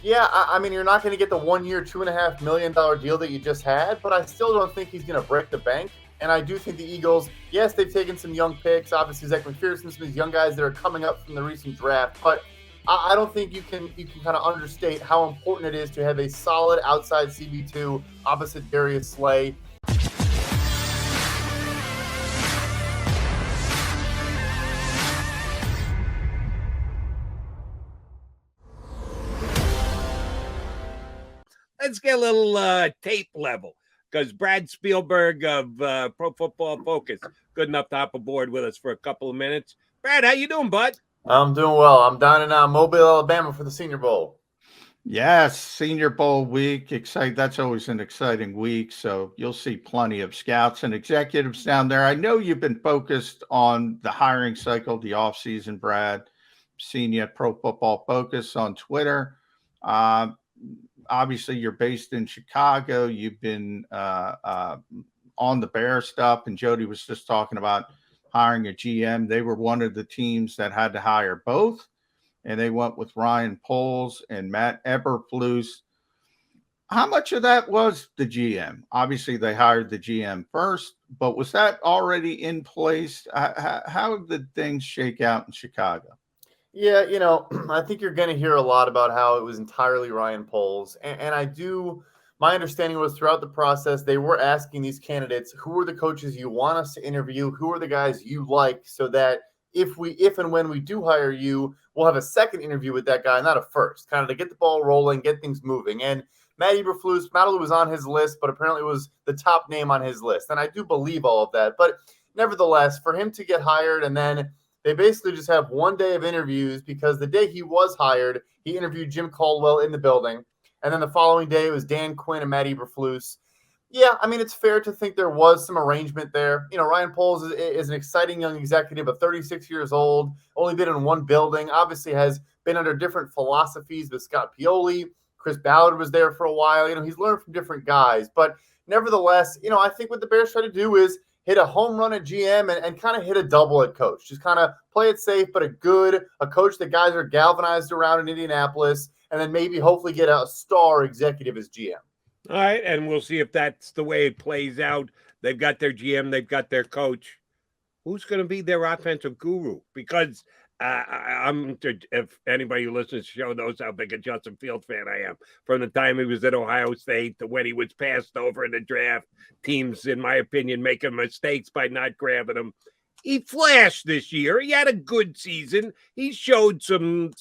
Yeah, I mean, you're not going to get the 1 year, $2.5 million deal that you just had, but I still don't think he's going to break the bank. And I do think the Eagles, yes, they've taken some young picks, obviously Zach McPherson, some of these young guys that are coming up from the recent draft, but I don't think you can kind of understate how important it is to have a solid outside CB2 opposite Darius Slay. Let's get a little tape level, because Brad Spielberger of Pro Football Focus, good enough to hop aboard with us for a couple of minutes. Brad, how you doing, bud? I'm doing well. I'm down in Mobile, Alabama for the Senior Bowl. Yes, Senior Bowl week. That's always an exciting week. So you'll see plenty of scouts and executives down there. I know you've been focused on the hiring cycle, the offseason, Brad. Seen you at Pro Football Focus on Twitter. Obviously, you're based in Chicago. You've been on the Bear stuff, and Jody was just talking about hiring a GM. They were one of the teams that had to hire both, and they went with Ryan Poles and Matt Eberflus. How much of that was the GM? Obviously, they hired the GM first, but was that already in place? How did things shake out in Chicago? Yeah, I think you're going to hear a lot about how it was entirely Ryan Poles. And my understanding was throughout the process, they were asking these candidates, who are the coaches you want us to interview? Who are the guys you like? So that if and when we do hire you, we'll have a second interview with that guy, not a first, kind of to get the ball rolling, get things moving. And Matt Eberflus, not only was on his list, but apparently was the top name on his list. And I do believe all of that. But nevertheless, for him to get hired and then they basically just have one day of interviews, because the day he was hired, he interviewed Jim Caldwell in the building. And then the following day, it was Dan Quinn and Matt Eberflus. Yeah, I mean, it's fair to think there was some arrangement there. Ryan Poles is an exciting young executive, of 36 years old, only been in one building, obviously has been under different philosophies with Scott Pioli. Chris Ballard was there for a while. He's learned from different guys. But nevertheless, I think what the Bears try to do is hit a home run at GM and kind of hit a double at coach. Just kind of play it safe, but a coach that guys are galvanized around in Indianapolis, and then maybe hopefully get a star executive as GM. All right, and we'll see if that's the way it plays out. They've got their GM, they've got their coach. Who's going to be their offensive guru? Because if anybody who listens to the show knows how big a Justin Fields fan I am, from the time he was at Ohio State to when he was passed over in the draft, teams, in my opinion, making mistakes by not grabbing him. He flashed this year. He had a good season. He showed some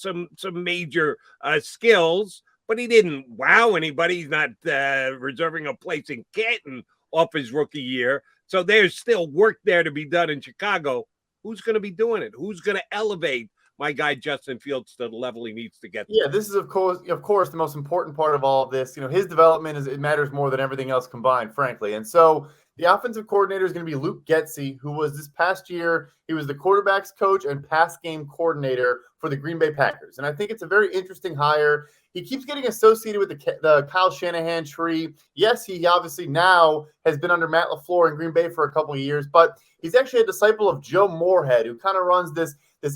major skills, but he didn't wow anybody. He's not reserving a place in Canton off his rookie year. So there's still work there to be done in Chicago. Who's going to be doing it? Who's going to elevate my guy Justin Fields to the level he needs to get to? Yeah, this is of course the most important part of all of this. His development it matters more than everything else combined, frankly. And so the offensive coordinator is going to be Luke Getsy, who was this past year, he was the quarterback's coach and pass game coordinator for the Green Bay Packers. And I think it's a very interesting hire. He keeps getting associated with the Kyle Shanahan tree. Yes, he obviously now has been under Matt LaFleur in Green Bay for a couple of years, but he's actually a disciple of Joe Moorhead, who kind of runs this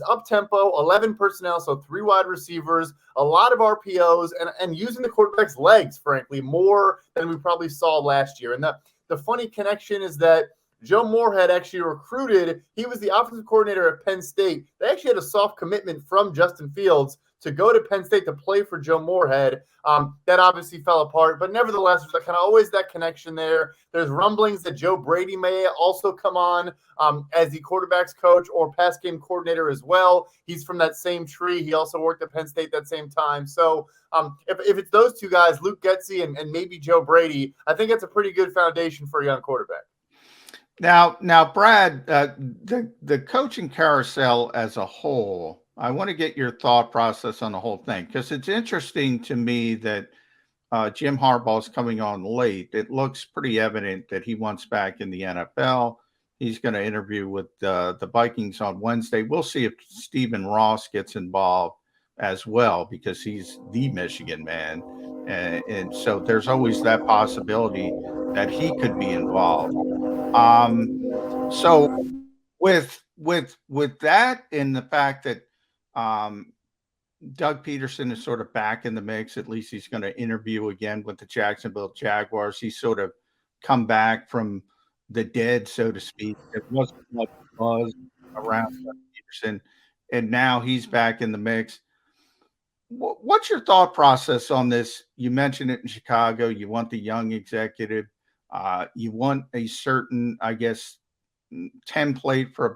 up-tempo, 11 personnel, so 3 wide receivers, a lot of RPOs, and using the quarterback's legs, frankly, more than we probably saw last year. And the funny connection is that Joe Moorhead actually recruited, he was the offensive coordinator at Penn State. They actually had a soft commitment from Justin Fields to go to Penn State to play for Joe Moorhead. That obviously fell apart, but nevertheless, there's kind of always that connection there. There's rumblings that Joe Brady may also come on as the quarterback's coach or pass game coordinator as well. He's from that same tree. He also worked at Penn State that same time. So if it's those two guys, Luke Getsy and maybe Joe Brady, I think that's a pretty good foundation for a young quarterback. Now, Brad, the coaching carousel as a whole, I want to get your thought process on the whole thing, because it's interesting to me that Jim Harbaugh is coming on late. It looks pretty evident that he wants back in the NFL. He's going to interview with the Vikings on Wednesday. We'll see if Stephen Ross gets involved as well, because he's the Michigan man. And so there's always that possibility that he could be involved. So with that, and the fact that Doug Peterson is sort of back in the mix. At least he's going to interview again with the Jacksonville Jaguars. He's sort of come back from the dead, so to speak. There wasn't much buzz around Doug Peterson, and now he's back in the mix. What's your thought process on this? You mentioned it in Chicago. You want the young executive. You want a certain, I guess, template, for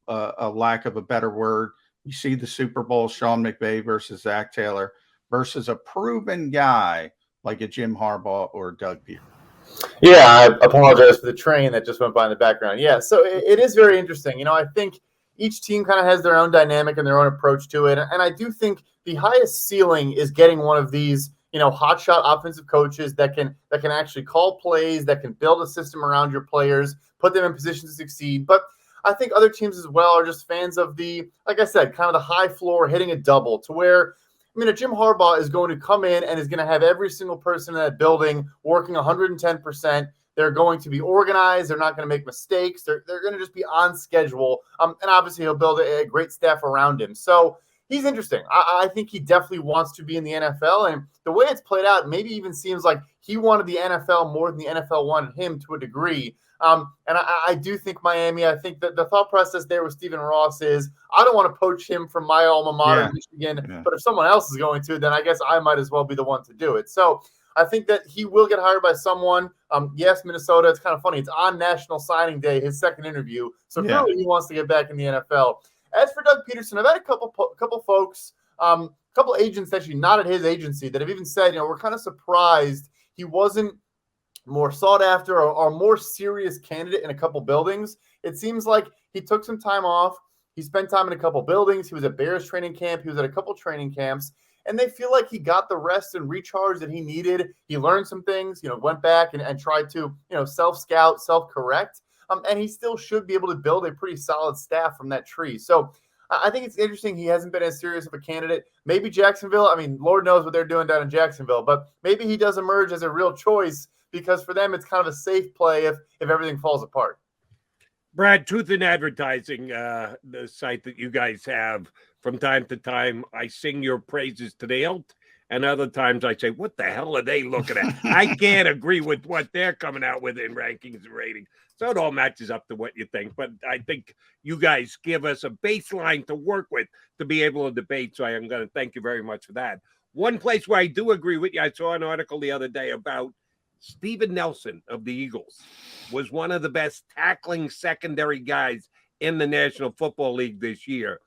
a lack of a better word. You see the Super Bowl, Sean McVay versus Zach Taylor versus a proven guy like a Jim Harbaugh or Doug Peterson. Yeah, I apologize for the train that just went by in the background. Yeah, so it is very interesting. I think each team kind of has their own dynamic and their own approach to it. And I do think the highest ceiling is getting one of these, hotshot offensive coaches that can actually call plays, that can build a system around your players, put them in position to succeed. But I think other teams as well are just fans of like I said, kind of the high floor, hitting a double, to where, a Jim Harbaugh is going to come in and is going to have every single person in that building working 110%. They're going to be organized. They're not going to make mistakes. They're going to just be on schedule. And obviously he'll build a great staff around him. So he's interesting. I think he definitely wants to be in the NFL. And the way it's played out, maybe even seems like he wanted the NFL more than the NFL wanted him to a degree. And I do think Miami, I think that the thought process there with Stephen Ross is, I don't want to poach him from my alma mater, Michigan, but if someone else is going to, then I guess I might as well be the one to do it. So I think that he will get hired by someone. Yes, Minnesota, it's kind of funny. It's on National Signing Day, his second interview. So clearly he wants to get back in the NFL. As for Doug Peterson, I've had a couple folks, couple agents actually not at his agency that have even said, we're kind of surprised he wasn't more sought after or more serious candidate in a couple buildings. It seems like he took some time off. He spent time in a couple buildings. He was at Bears training camp. He was at a couple training camps. And they feel like he got the rest and recharge that he needed. He learned some things, went back and tried to, self-scout, self-correct. And he still should be able to build a pretty solid staff from that tree. So I think it's interesting he hasn't been as serious of a candidate. Maybe Jacksonville, Lord knows what they're doing down in Jacksonville, but maybe he does emerge as a real choice, because for them it's kind of a safe play if everything falls apart. Brad, Truth in Advertising, the site that you guys have, from time to time, I sing your praises to the hilt, and other times I say, what the hell are they looking at? I can't agree with what they're coming out with in rankings and ratings. So it all matches up to what you think. But I think you guys give us a baseline to work with to be able to debate. So I'm going to thank you very much for that. One place where I do agree with you, I saw an article the other day about Steven Nelson of the Eagles was one of the best tackling secondary guys in the National Football League this year.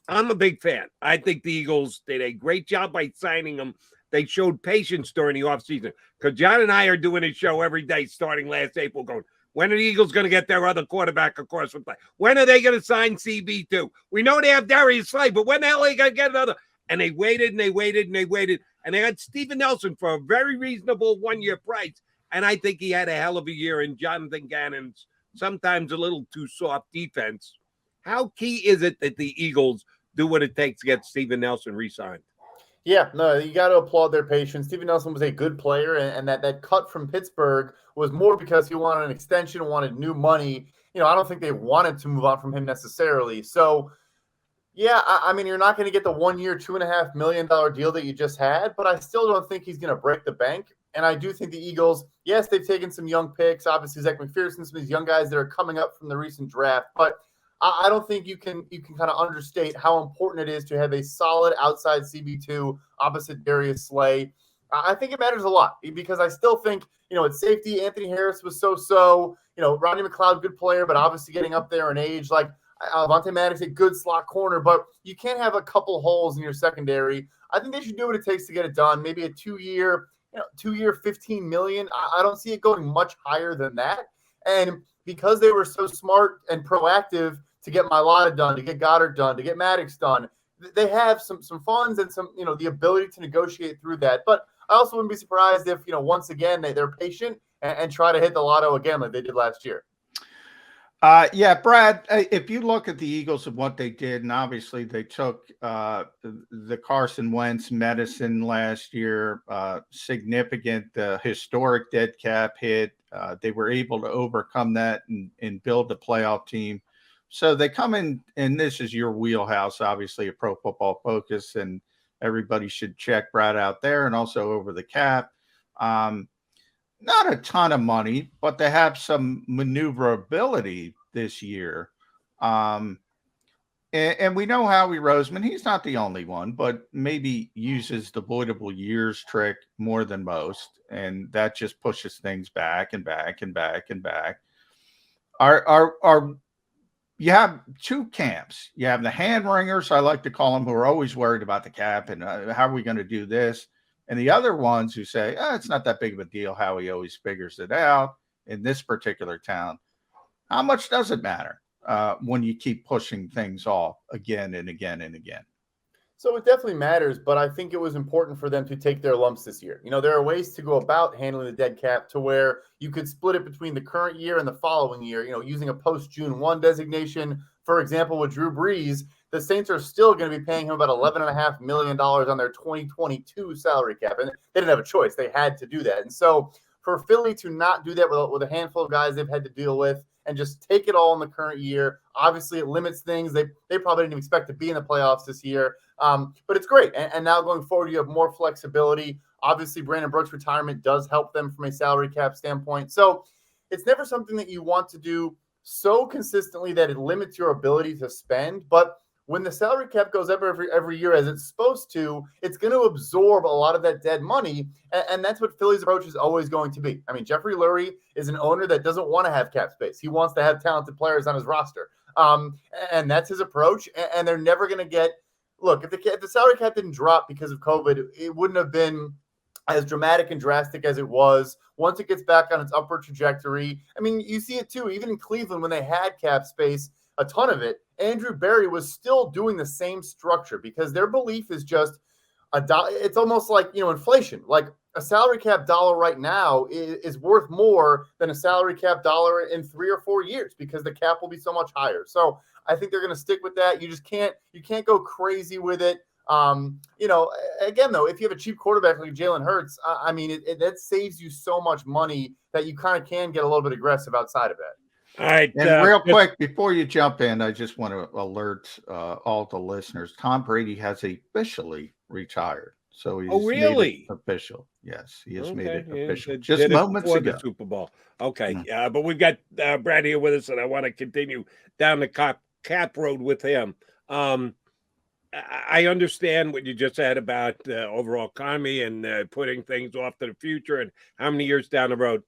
I'm a big fan. I think the Eagles did a great job by signing him. They showed patience during the offseason, because John and I are doing a show every day starting last April going, when are the Eagles going to get their other quarterback across from play? When are they going to sign CB2? We know they have Darius Slay, but when the hell are they going to get another? And they waited and they waited and they waited. And they had Steven Nelson for a very reasonable one-year price. And I think he had a hell of a year in Jonathan Gannon's sometimes a little too soft defense. How key is it that the Eagles do what it takes to get Steven Nelson re-signed? Yeah, no, you got to applaud their patience. Steven Nelson was a good player, and that cut from Pittsburgh was more because he wanted an extension, wanted new money. I don't think they wanted to move on from him necessarily. So, yeah, you're not going to get the 1 year, $2.5 million deal that you just had, but I still don't think he's going to break the bank. And I do think the Eagles, yes, they've taken some young picks, obviously Zach McPherson, some of these young guys that are coming up from the recent draft, but I don't think you can kind of understate how important it is to have a solid outside CB2 opposite Darius Slay. I think it matters a lot, because I still think, at safety, Anthony Harris was so. Rodney McLeod, good player, but obviously getting up there in age. Like Avonte Maddox, a good slot corner, but you can't have a couple holes in your secondary. I think they should do what it takes to get it done. Maybe a 2 year, $15 million. I don't see it going much higher than that. And because they were so smart and proactive to get Mailata done, to get Goddard done, to get Maddox done, they have some funds and some, the ability to negotiate through that. But I also wouldn't be surprised if, once again, they're patient and try to hit the lotto again like they did last year. Yeah, Brad, if you look at the Eagles and what they did, and obviously they took the Carson Wentz medicine last year, significant, historic dead cap hit. They were able to overcome that and build a playoff team. So they come in, and this is your wheelhouse, obviously, a Pro Football Focus and everybody should check Brad out there, and also over the cap. Not a ton of money, but they have some maneuverability this year. And we know Howie Roseman, he's not the only one, but maybe uses the voidable years trick more than most. And that just pushes things back and back and back and back. You have two camps. You have the hand wringers, I like to call them, who are always worried about the cap and how are we going to do this? And the other ones who say, it's not that big of a deal. Howie always figures it out in this particular town. How much does it matter when you keep pushing things off again and again and again? So it definitely matters, but I think it was important for them to take their lumps this year. There are ways to go about handling the dead cap to where you could split it between the current year and the following year, using a post-June 1 designation. For example, with Drew Brees, the Saints are still going to be paying him about $11.5 million on their 2022 salary cap. And they didn't have a choice. They had to do that. And so for Philly to not do that with a handful of guys they've had to deal with and just take it all in the current year, obviously it limits things. They probably didn't even expect to be in the playoffs this year. But it's great. And now going forward, you have more flexibility. Obviously, Brandon Brooks' retirement does help them from a salary cap standpoint. So it's never something that you want to do so consistently that it limits your ability to spend. But when the salary cap goes up every year as it's supposed to, it's going to absorb a lot of that dead money. And that's what Philly's approach is always going to be. I mean, Jeffrey Lurie is an owner that doesn't want to have cap space. He wants to have talented players on his roster. And that's his approach. And they're never going to get – look, if the salary cap didn't drop because of COVID, it wouldn't have been as dramatic and drastic as it was. Once it gets back on its upward trajectory, I mean, you see it too. Even in Cleveland when they had cap space, a ton of it, Andrew Berry was still doing the same structure because their belief is just it's almost like, inflation. Like a salary cap dollar right now is worth more than a salary cap dollar in 3 or 4 years because the cap will be so much higher. So I think they're going to stick with that. You can't go crazy with it. Again, though, if you have a cheap quarterback like Jalen Hurts, that saves you so much money that you kind of can get a little bit aggressive outside of it. All right. And real quick, before you jump in, I just want to alert all the listeners. Tom Brady has officially retired. So he's made it official. Yes, he has made it official. Just moments ago. The Super Bowl. Okay. But we've got Brad here with us, and I want to continue down the cap road with him. I understand what you just said about the overall economy and putting things off to the future and how many years down the road.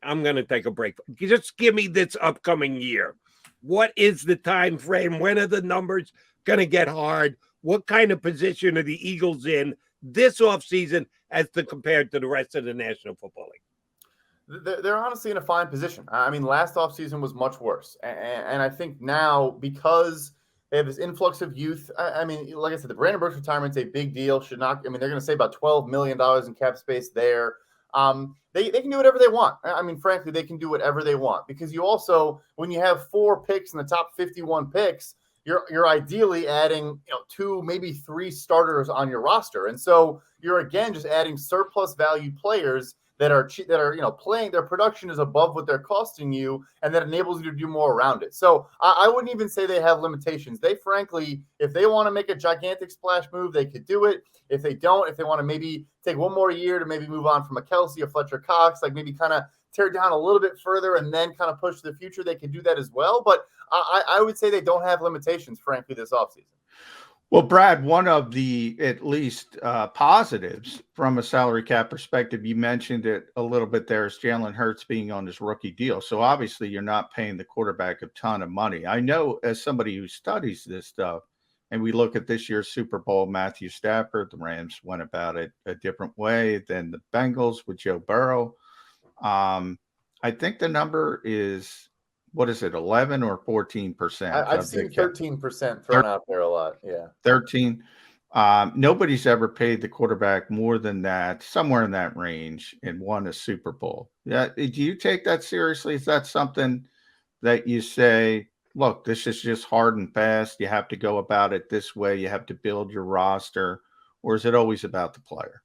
I'm going to take a break. Just give me this upcoming year. What is the time frame? When are the numbers going to get hard? What kind of position are the Eagles in this offseason as compared to the rest of the National Football League? They're honestly in a fine position. I mean, last offseason was much worse. And I think now, because they have this influx of youth, I mean, like I said, the Brandon Brooks retirement's a big deal. They're going to save about $12 million in cap space there. They can do whatever they want. I mean, frankly, they can do whatever they want because you also, when you have 4 picks in the top 51 picks, you're ideally adding 2, maybe 3 starters on your roster, and so you're again just adding surplus value players that are playing. Their production is above what they're costing you, and that enables you to do more around it. So I wouldn't even say they have limitations. They frankly, if they want to make a gigantic splash move, they could do it. If they don't, if they want to maybe take one more year to maybe move on from a Kelsey or Fletcher Cox, like maybe kind of tear down a little bit further and then kind of push to the future, they could do that as well. But I would say they don't have limitations, frankly, this offseason. Well, Brad, one of the at least positives from a salary cap perspective, you mentioned it a little bit there, is Jalen Hurts being on his rookie deal. So obviously you're not paying the quarterback a ton of money. I know, as somebody who studies this stuff, and we look at this year's Super Bowl, Matthew Stafford, the Rams went about it a different way than the Bengals with Joe Burrow. I think the number is, what is it, 11 or 14%? I've seen 13% thrown out there a lot. Yeah. 13. Nobody's ever paid the quarterback more than that, somewhere in that range, and won a Super Bowl. Yeah. Do you take that seriously? Is that something that you say, look, this is just hard and fast, you have to go about it this way, you have to build your roster, or is it always about the player?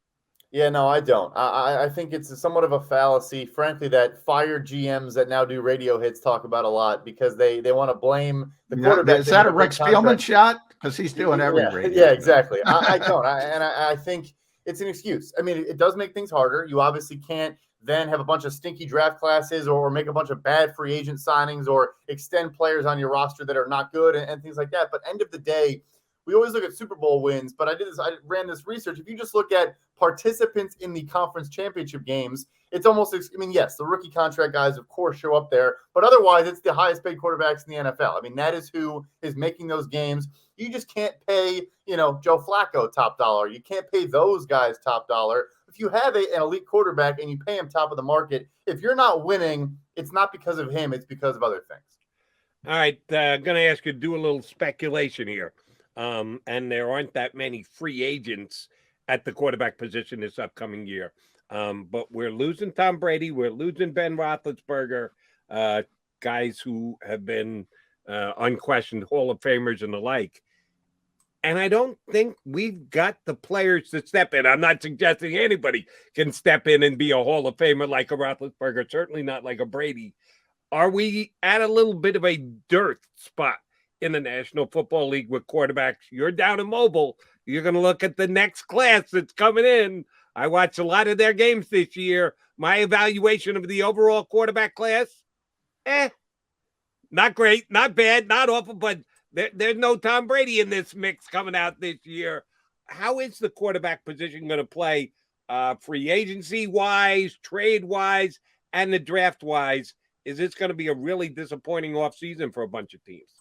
Yeah, no, I don't. I think it's somewhat of a fallacy, frankly, that fired GMs that now do radio hits talk about a lot because they want to blame the quarterback. Is that a Rick Spielman shot? Because he's doing every radio. Yeah, exactly. I don't. I think it's an excuse. I mean, it does make things harder. You obviously can't then have a bunch of stinky draft classes or make a bunch of bad free agent signings or extend players on your roster that are not good and things like that. But end of the day, we always look at Super Bowl wins, but I ran this research. If you just look at participants in the conference championship games, it's almost, I mean, yes, the rookie contract guys, of course, show up there, but otherwise it's the highest paid quarterbacks in the NFL. I mean, that is who is making those games. You just can't pay, Joe Flacco top dollar. You can't pay those guys top dollar. If you have an elite quarterback and you pay him top of the market, if you're not winning, it's not because of him, it's because of other things. All right, I'm going to ask you to do a little speculation here. And there aren't that many free agents at the quarterback position this upcoming year. But we're losing Tom Brady. We're losing Ben Roethlisberger, guys who have been unquestioned Hall of Famers and the like. And I don't think we've got the players to step in. I'm not suggesting anybody can step in and be a Hall of Famer like a Roethlisberger, certainly not like a Brady. Are we at a little bit of a dearth spot in the National Football League with quarterbacks? You're down in Mobile. You're going to look at the next class that's coming in. I watched a lot of their games this year. My evaluation of the overall quarterback class, not great, not bad, not awful, but there's no Tom Brady in this mix coming out this year. How is the quarterback position going to play free agency-wise, trade-wise, and the draft-wise? Is this going to be a really disappointing offseason for a bunch of teams?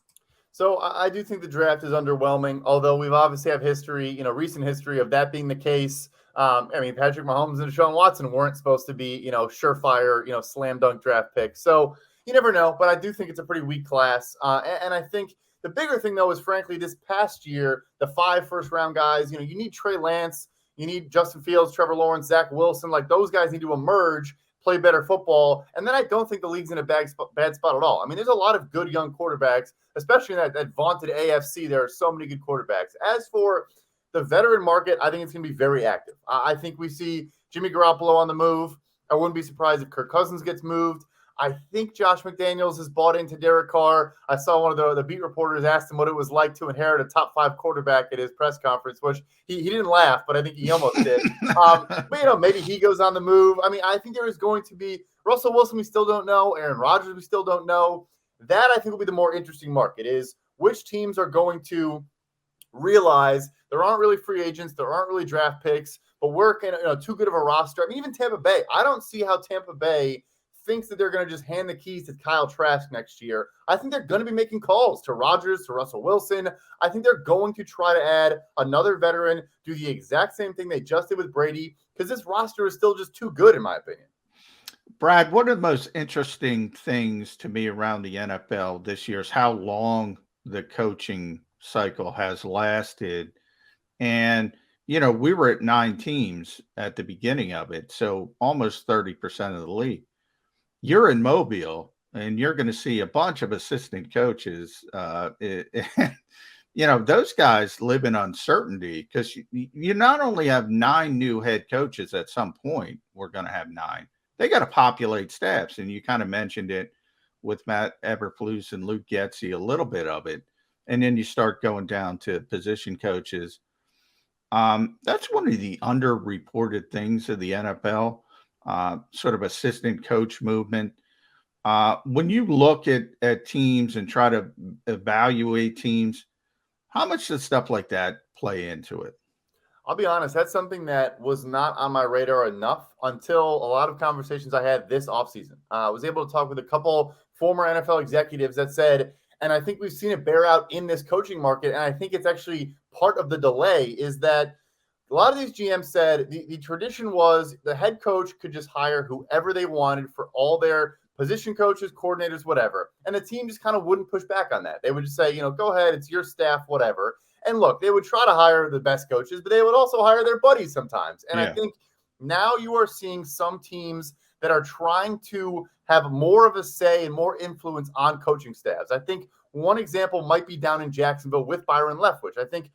So I do think the draft is underwhelming, although we've obviously have history, recent history of that being the case. I mean, Patrick Mahomes and Deshaun Watson weren't supposed to be, surefire, slam dunk draft picks. So you never know, but I do think it's a pretty weak class. And I think the bigger thing, though, is frankly this past year, the 5 first-round guys, you need Trey Lance, you need Justin Fields, Trevor Lawrence, Zach Wilson. Like those guys need to emerge, play better football. And then I don't think the league's in a bad spot at all. I mean, there's a lot of good young quarterbacks, especially in that vaunted AFC. There are so many good quarterbacks. As for the veteran market, I think it's going to be very active. I think we see Jimmy Garoppolo on the move. I wouldn't be surprised if Kirk Cousins gets moved. I think Josh McDaniels has bought into Derek Carr. I saw one of the beat reporters asked him what it was like to inherit a top 5 quarterback at his press conference, which he didn't laugh, but I think he almost did. But, maybe he goes on the move. I mean, I think there is going to be Russell Wilson, we still don't know. Aaron Rodgers, we still don't know. That, I think, will be the more interesting market is which teams are going to realize there aren't really free agents, there aren't really draft picks, but we're too good of a roster. I mean, even Tampa Bay. I don't see how Tampa Bay thinks that they're going to just hand the keys to Kyle Trask next year. I think they're going to be making calls to Rodgers, to Russell Wilson. I think they're going to try to add another veteran, do the exact same thing they just did with Brady, because this roster is still just too good, in my opinion. Brad, one of the most interesting things to me around the NFL this year is how long the coaching cycle has lasted. And, we were at 9 teams at the beginning of it, so almost 30% of the league. You're in Mobile, and you're going to see a bunch of assistant coaches. Those guys live in uncertainty because you not only have 9 new head coaches at some point, we're going to have 9. They got to populate staffs, and you kind of mentioned it with Matt Eberflus and Luke Getsy, a little bit of it. And then you start going down to position coaches. That's one of the underreported things of the NFL. Sort of assistant coach movement. When you look at teams and try to evaluate teams, how much does stuff like that play into it? I'll be honest, that's something that was not on my radar enough until a lot of conversations I had this offseason. I was able to talk with a couple former NFL executives that said, and I think we've seen it bear out in this coaching market, and I think it's actually part of the delay is that a lot of these GMs said the tradition was the head coach could just hire whoever they wanted for all their position coaches, coordinators, whatever. And the team just kind of wouldn't push back on that. They would just say, go ahead, it's your staff, whatever. And look, they would try to hire the best coaches, but they would also hire their buddies sometimes. And I think now you are seeing some teams that are trying to have more of a say and more influence on coaching staffs. I think one example might be down in Jacksonville with Byron Leftwich. I think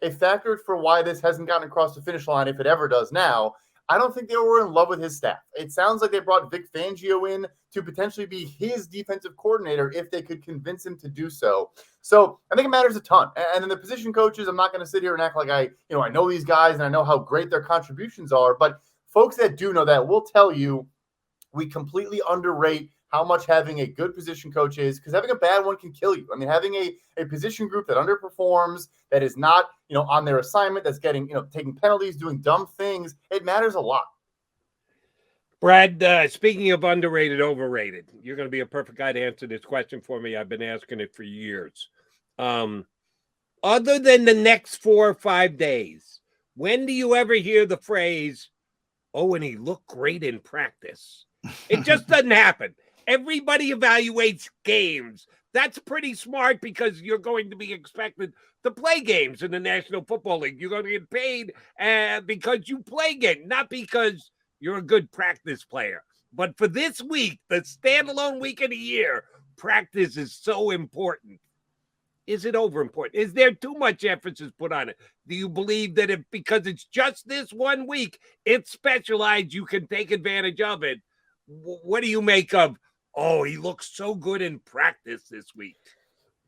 a factor for why this hasn't gotten across the finish line, if it ever does now, I don't think they were in love with his staff. It sounds like they brought Vic Fangio in to potentially be his defensive coordinator if they could convince him to do so. So I think it matters a ton. And then the position coaches, I'm not going to sit here and act like I know these guys and I know how great their contributions are, but folks that do know that will tell you we completely underrate how much having a good position coach is, because having a bad one can kill you. I mean, having a position group that underperforms, that is not, on their assignment, that's getting, taking penalties, doing dumb things, it matters a lot. Brad, speaking of underrated, overrated, you're going to be a perfect guy to answer this question for me. I've been asking it for years. Other than the next 4 or 5 days, when do you ever hear the phrase, "Oh, and he looked great in practice"? It just doesn't happen. Everybody evaluates games. That's pretty smart because you're going to be expected to play games in the National Football League. You're going to get paid because you play games, not because you're a good practice player. But for this week, the standalone week of the year, practice is so important. Is it over important? Is there too much emphasis put on it? Do you believe that because it's just this 1 week, it's specialized, you can take advantage of it? What do you make of, "Oh, he looks so good in practice this week"?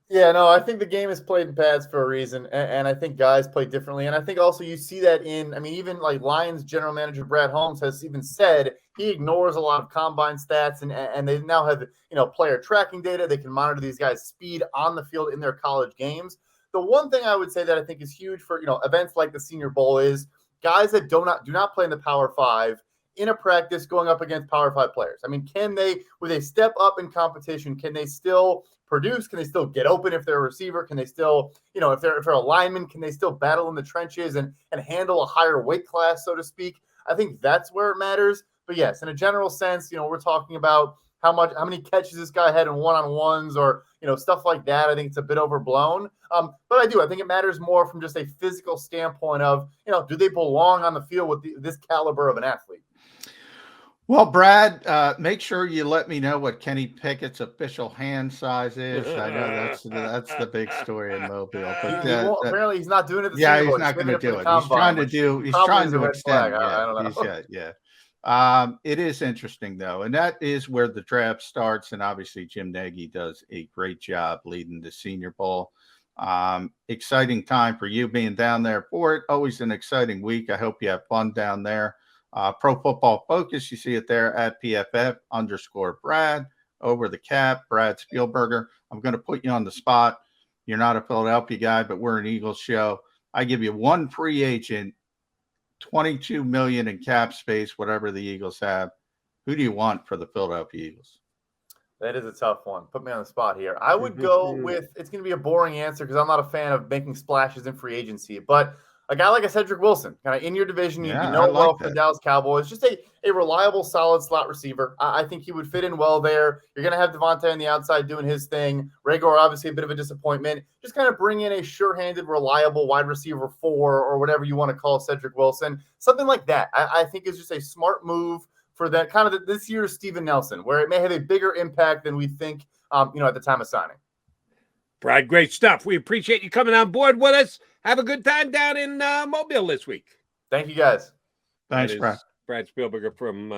Yeah, no, I think the game is played in pads for a reason, and I think guys play differently. And I think also you see that even like Lions general manager Brad Holmes has even said he ignores a lot of combine stats, and they now have player tracking data. They can monitor these guys' speed on the field in their college games. The one thing I would say that I think is huge for events like the Senior Bowl is guys that do not play in the Power Five in a practice going up against Power 5 players. I mean, can they, with a step up in competition, can they still produce? Can they still get open if they're a receiver? Can they still, if they're a lineman, can they still battle in the trenches and handle a higher weight class, so to speak? I think that's where it matters. But yes, in a general sense, we're talking about how many catches this guy had in one-on-ones or, stuff like that. I think it's a bit overblown. But I think it matters more from just a physical standpoint of, do they belong on the field with this caliber of an athlete? Well, Brad, make sure you let me know what Kenny Pickett's official hand size is. I know that's the big story in Mobile. But apparently, he's not doing it. Yeah, he's not going to do it. He's trying to extend. I don't know. Yeah. It is interesting though, and that is where the draft starts. And obviously, Jim Nagy does a great job leading the Senior Bowl. Exciting time for you being down there for it. Always an exciting week. I hope you have fun down there. Pro Football Focus, you see it there at PFF_Brad, over the cap, Brad Spielberger. I'm going to put you on the spot. You're not a Philadelphia guy, but we're an Eagles show. I give you one free agent, $22 million in cap space, whatever the Eagles have. Who do you want for the Philadelphia Eagles? That is a tough one. Put me on the spot here. I would go with, it's going to be a boring answer because I'm not a fan of making splashes in free agency, but a guy like a Cedric Wilson, kind of in your division, you know well for the Dallas Cowboys, just a reliable, solid slot receiver. I think he would fit in well there. You're going to have Devontae on the outside doing his thing. Rager, obviously a bit of a disappointment. Just kind of bring in a sure-handed, reliable wide receiver 4 or whatever you want to call Cedric Wilson. Something like that, I think is just a smart move for that kind of this year's Steven Nelson, where it may have a bigger impact than we think, at the time of signing. Brad, great stuff. We appreciate you coming on board with us. Have a good time down in Mobile this week. Thank you, guys. Thanks, Brad. Brad Spielberger from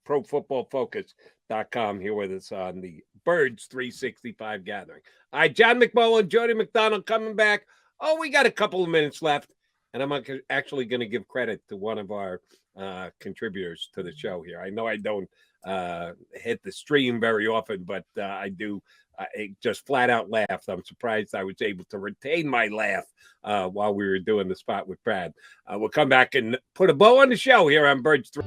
ProFootballFocus.com here with us on the Birds 365 gathering. All right, John McMullen, Jody McDonald coming back. Oh, we got a couple of minutes left, and I'm actually going to give credit to one of our contributors to the show here. I know I don't hit the stream very often, but I do. I just flat out laughed. I'm surprised I was able to retain my laugh while we were doing the spot with Brad. We'll come back and put a bow on the show here on Birds 3.